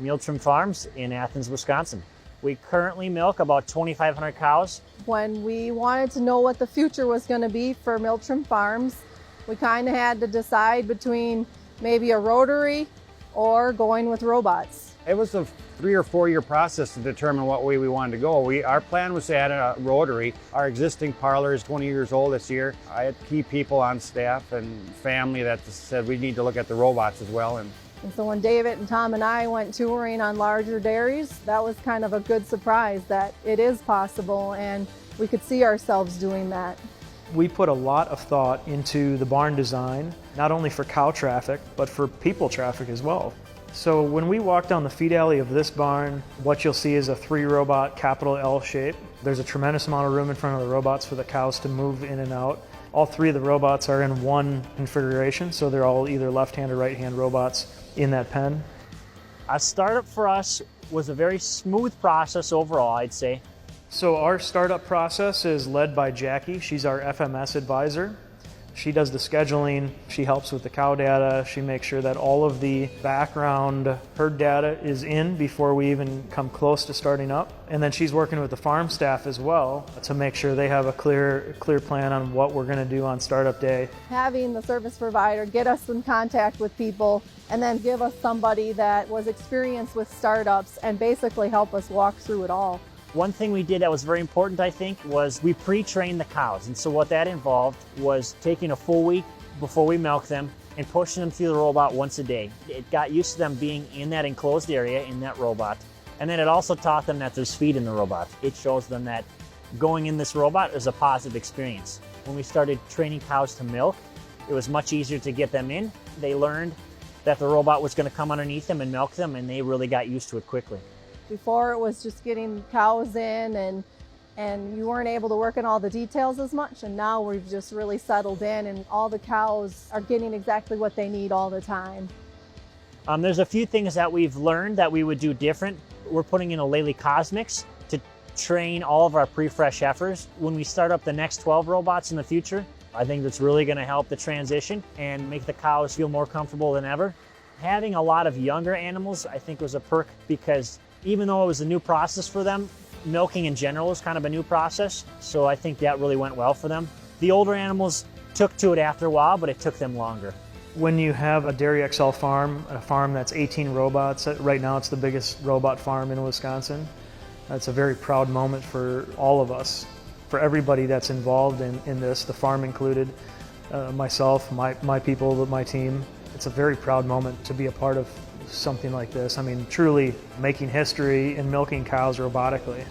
Meal Trim Farms in Athens, Wisconsin. We currently milk about 2,500 cows. When we wanted to know what the future was going to be for Meal Trim Farms, we kind of had to decide between maybe a rotary or going with robots. It was a 3 or 4 year process to determine what way we wanted to go. Our plan was to add a rotary. Our existing parlor is 20 years old this year. I had key people on staff and family that said we need to look at the robots as well. And so when David and Tom and I went touring on larger dairies, that was kind of a good surprise that it is possible and we could see ourselves doing that. We put a lot of thought into the barn design, not only for cow traffic, but for people traffic as well. So when we walk down the feed alley of this barn, what you'll see is a 3-robot capital L shape. There's a tremendous amount of room in front of the robots for the cows to move in and out. All 3 of the robots are in one configuration, so they're all either left-hand or right-hand robots in that pen. A startup for us was a very smooth process overall, I'd say. So our startup process is led by Jackie. She's our FMS advisor. She does the scheduling, she helps with the cow data, she makes sure that all of the background herd data is in before we even come close to starting up. And then she's working with the farm staff as well to make sure they have a clear plan on what we're going to do on startup day. Having the service provider get us in contact with people and then give us somebody that was experienced with startups and basically help us walk through it all. One thing we did that was very important, I think, was we pre-trained the cows. And so what that involved was taking a full week before we milk them and pushing them through the robot once a day. It got used to them being in that enclosed area in that robot. And then it also taught them that there's feed in the robot. It shows them that going in this robot is a positive experience. When we started training cows to milk, it was much easier to get them in. They learned that the robot was going to come underneath them and milk them, and they really got used to it quickly. Before it was just getting cows in and you weren't able to work in all the details as much, and now we've just really settled in and all the cows are getting exactly what they need all the time. There's a few things that we've learned that we would do different. We're putting in a Lely Cosmics to train all of our pre-fresh heifers. When we start up the next 12 robots in the future, I think that's really going to help the transition and make the cows feel more comfortable than ever. Having a lot of younger animals, I think, was a perk because even though it was a new process for them, milking in general is kind of a new process, so I think that really went well for them. The older animals took to it after a while, but it took them longer. When you have a Dairy XL farm, a farm that's 18 robots, right now it's the biggest robot farm in Wisconsin, that's a very proud moment for all of us, for everybody that's involved in this, the farm included, myself, my people, my team. It's a very proud moment to be a part of something like this. I mean, truly making history in milking cows robotically.